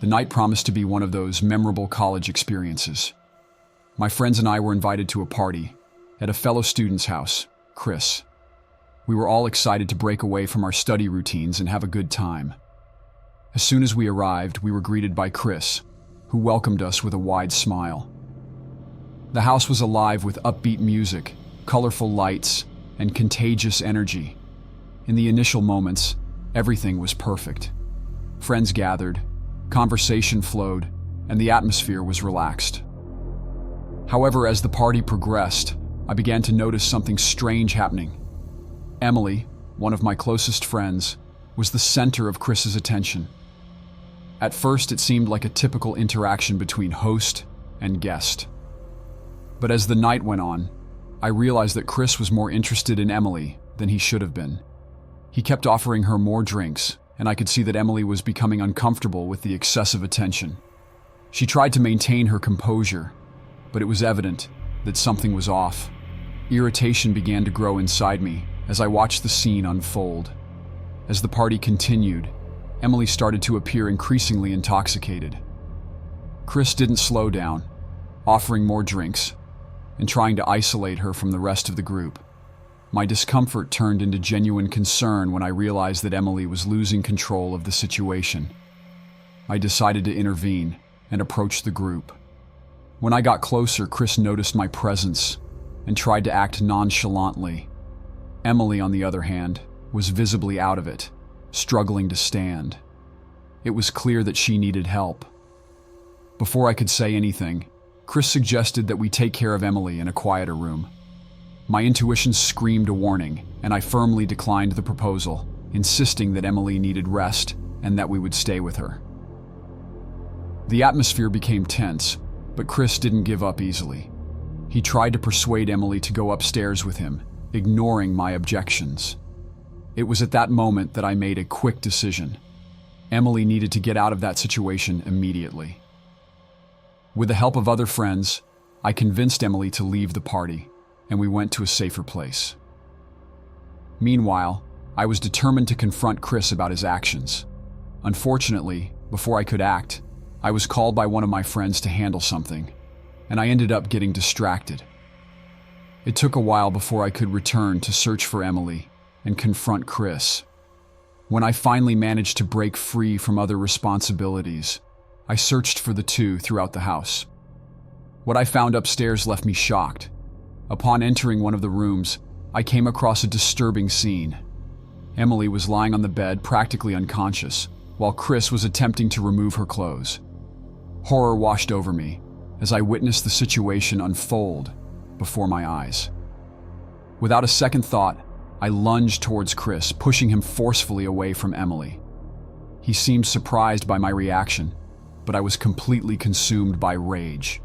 The night promised to be one of those memorable college experiences. My friends and I were invited to a party at a fellow student's house, Chris. We were all excited to break away from our study routines and have a good time. As soon as we arrived, we were greeted by Chris, who welcomed us with a wide smile. The house was alive with upbeat music, colorful lights, and contagious energy. In the initial moments, everything was perfect. Friends gathered, conversation flowed, and the atmosphere was relaxed. However, as the party progressed, I began to notice something strange happening. Emily, one of my closest friends, was the center of Chris's attention. At first, it seemed like a typical interaction between host and guest. But as the night went on, I realized that Chris was more interested in Emily than he should have been. He kept offering her more drinks, and I could see that Emily was becoming uncomfortable with the excessive attention. She tried to maintain her composure, but it was evident that something was off. Irritation began to grow inside me as I watched the scene unfold. As the party continued, Emily started to appear increasingly intoxicated. Chris didn't slow down, offering more drinks and trying to isolate her from the rest of the group. My discomfort turned into genuine concern when I realized that Emily was losing control of the situation. I decided to intervene and approach the group. When I got closer, Chris noticed my presence and tried to act nonchalantly. Emily, on the other hand, was visibly out of it, struggling to stand. It was clear that she needed help. Before I could say anything, Chris suggested that we take care of Emily in a quieter room. My intuition screamed a warning, and I firmly declined the proposal, insisting that Emily needed rest and that we would stay with her. The atmosphere became tense, but Chris didn't give up easily. He tried to persuade Emily to go upstairs with him, ignoring my objections. It was at that moment that I made a quick decision. Emily needed to get out of that situation immediately. With the help of other friends, I convinced Emily to leave the party, and we went to a safer place. Meanwhile, I was determined to confront Chris about his actions. Unfortunately, before I could act, I was called by one of my friends to handle something, and I ended up getting distracted. It took a while before I could return to search for Emily and confront Chris. When I finally managed to break free from other responsibilities, I searched for the two throughout the house. What I found upstairs left me shocked. Upon entering one of the rooms, I came across a disturbing scene. Emily was lying on the bed, practically unconscious, while Chris was attempting to remove her clothes. Horror washed over me as I witnessed the situation unfold before my eyes. Without a second thought, I lunged towards Chris, pushing him forcefully away from Emily. He seemed surprised by my reaction, but I was completely consumed by rage.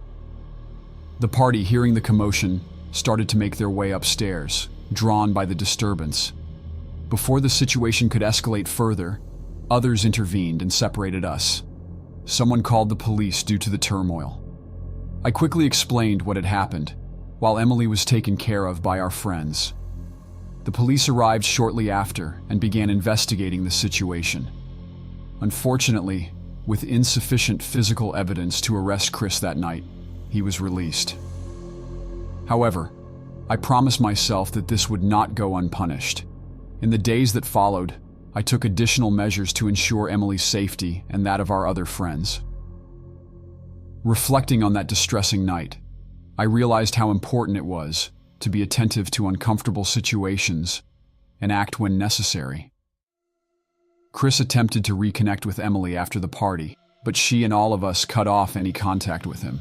The party, hearing the commotion, started to make their way upstairs, drawn by the disturbance. Before the situation could escalate further, others intervened and separated us. Someone called the police due to the turmoil. I quickly explained what had happened, while Emily was taken care of by our friends. The police arrived shortly after and began investigating the situation. Unfortunately, with insufficient physical evidence to arrest Chris that night, he was released. However, I promised myself that this would not go unpunished. In the days that followed, I took additional measures to ensure Emily's safety and that of our other friends. Reflecting on that distressing night, I realized how important it was to be attentive to uncomfortable situations and act when necessary. Chris attempted to reconnect with Emily after the party, but she and all of us cut off any contact with him.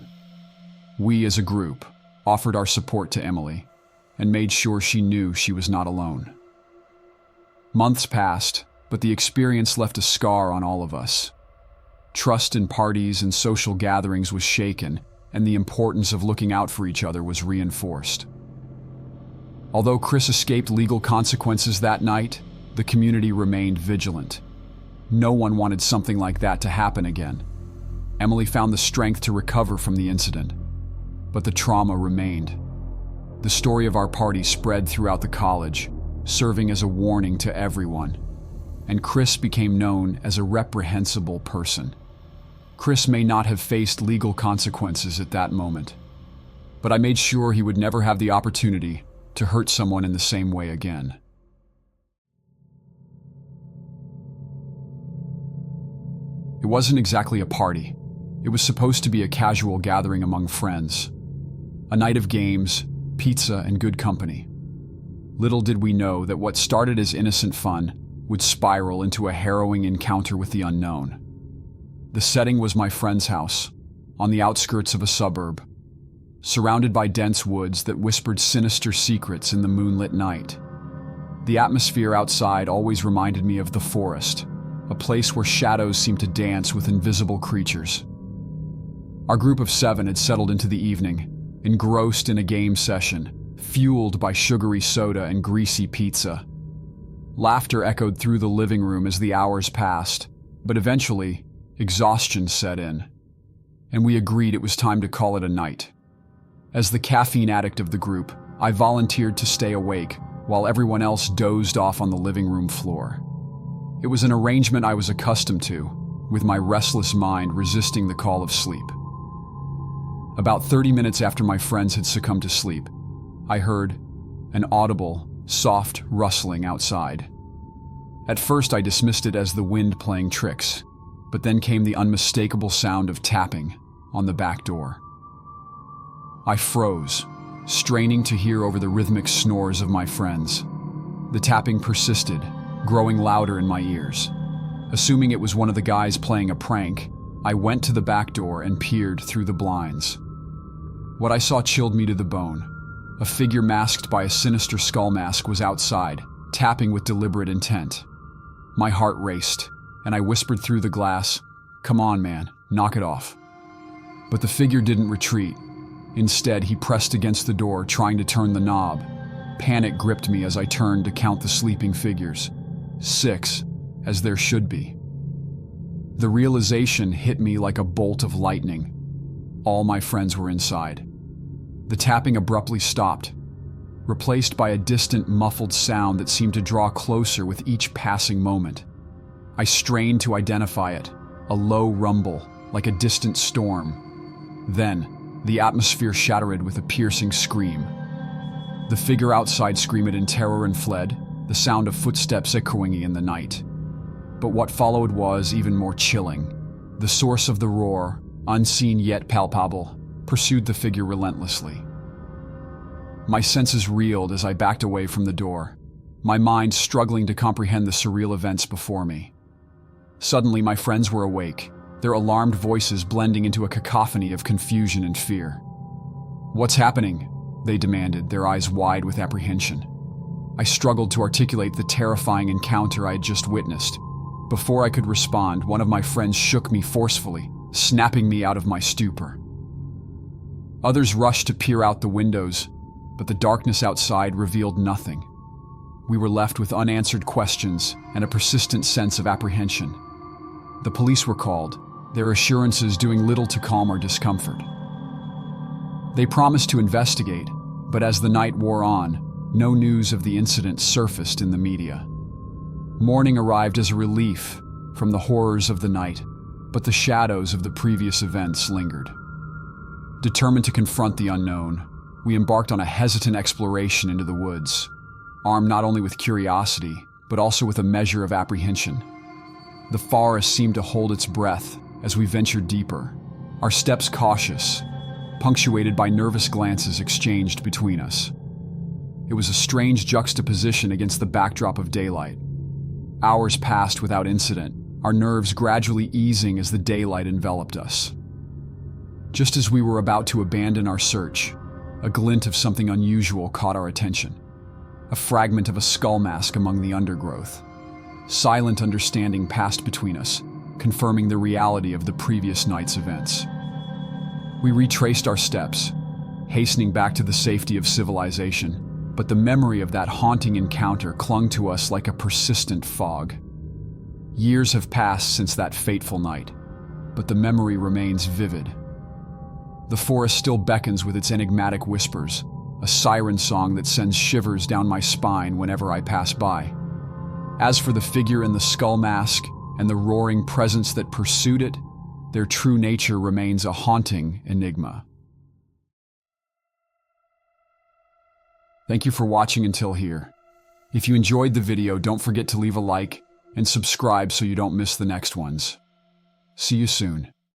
We, as a group, offered our support to Emily and made sure she knew she was not alone. Months passed, but the experience left a scar on all of us. Trust in parties and social gatherings was shaken, and the importance of looking out for each other was reinforced. Although Chris escaped legal consequences that night, the community remained vigilant. No one wanted something like that to happen again. Emily found the strength to recover from the incident, but the trauma remained. The story of our party spread throughout the college, serving as a warning to everyone, and Chris became known as a reprehensible person. Chris may not have faced legal consequences at that moment, but I made sure he would never have the opportunity to hurt someone in the same way again. It wasn't exactly a party. It was supposed to be a casual gathering among friends. A night of games, pizza, and good company. Little did we know that what started as innocent fun would spiral into a harrowing encounter with the unknown. The setting was my friend's house, on the outskirts of a suburb, surrounded by dense woods that whispered sinister secrets in the moonlit night. The atmosphere outside always reminded me of the forest, a place where shadows seemed to dance with invisible creatures. Our group of 7 had settled into the evening, engrossed in a game session, fueled by sugary soda and greasy pizza. Laughter echoed through the living room as the hours passed, but eventually, exhaustion set in, and we agreed it was time to call it a night. As the caffeine addict of the group, I volunteered to stay awake while everyone else dozed off on the living room floor. It was an arrangement I was accustomed to, with my restless mind resisting the call of sleep. About 30 minutes after my friends had succumbed to sleep, I heard an audible, soft rustling outside. At first I dismissed it as the wind playing tricks, but then came the unmistakable sound of tapping on the back door. I froze, straining to hear over the rhythmic snores of my friends. The tapping persisted, growing louder in my ears. Assuming it was one of the guys playing a prank, I went to the back door and peered through the blinds. What I saw chilled me to the bone. A figure masked by a sinister skull mask was outside, tapping with deliberate intent. My heart raced, and I whispered through the glass, "Come on, man, knock it off." But the figure didn't retreat. Instead, he pressed against the door, trying to turn the knob. Panic gripped me as I turned to count the sleeping figures. 6, as there should be. The realization hit me like a bolt of lightning. All my friends were inside. The tapping abruptly stopped, replaced by a distant, muffled sound that seemed to draw closer with each passing moment. I strained to identify it, a low rumble, like a distant storm. Then, the atmosphere shattered with a piercing scream. The figure outside screamed in terror and fled, the sound of footsteps echoing in the night. But what followed was even more chilling. The source of the roar, unseen yet palpable, pursued the figure relentlessly. My senses reeled as I backed away from the door, my mind struggling to comprehend the surreal events before me. Suddenly, my friends were awake, their alarmed voices blending into a cacophony of confusion and fear. "What's happening?" they demanded, their eyes wide with apprehension. I struggled to articulate the terrifying encounter I had just witnessed. Before I could respond, one of my friends shook me forcefully, snapping me out of my stupor. Others rushed to peer out the windows, but the darkness outside revealed nothing. We were left with unanswered questions and a persistent sense of apprehension. The police were called, their assurances doing little to calm our discomfort. They promised to investigate, but as the night wore on, no news of the incident surfaced in the media. Morning arrived as a relief from the horrors of the night, but the shadows of the previous events lingered. Determined to confront the unknown, we embarked on a hesitant exploration into the woods, armed not only with curiosity, but also with a measure of apprehension. The forest seemed to hold its breath as we ventured deeper, our steps cautious, punctuated by nervous glances exchanged between us. It was a strange juxtaposition against the backdrop of daylight. Hours passed without incident, our nerves gradually easing as the daylight enveloped us. Just as we were about to abandon our search, a glint of something unusual caught our attention. A fragment of a skull mask among the undergrowth. Silent understanding passed between us, confirming the reality of the previous night's events. We retraced our steps, hastening back to the safety of civilization, but the memory of that haunting encounter clung to us like a persistent fog. Years have passed since that fateful night, but the memory remains vivid. The forest still beckons with its enigmatic whispers, a siren song that sends shivers down my spine whenever I pass by. As for the figure in the skull mask and the roaring presence that pursued it, Their true nature remains a haunting enigma. Thank you for watching until here. If you enjoyed the video, don't forget to leave a like and subscribe so you don't miss the next ones. See you soon.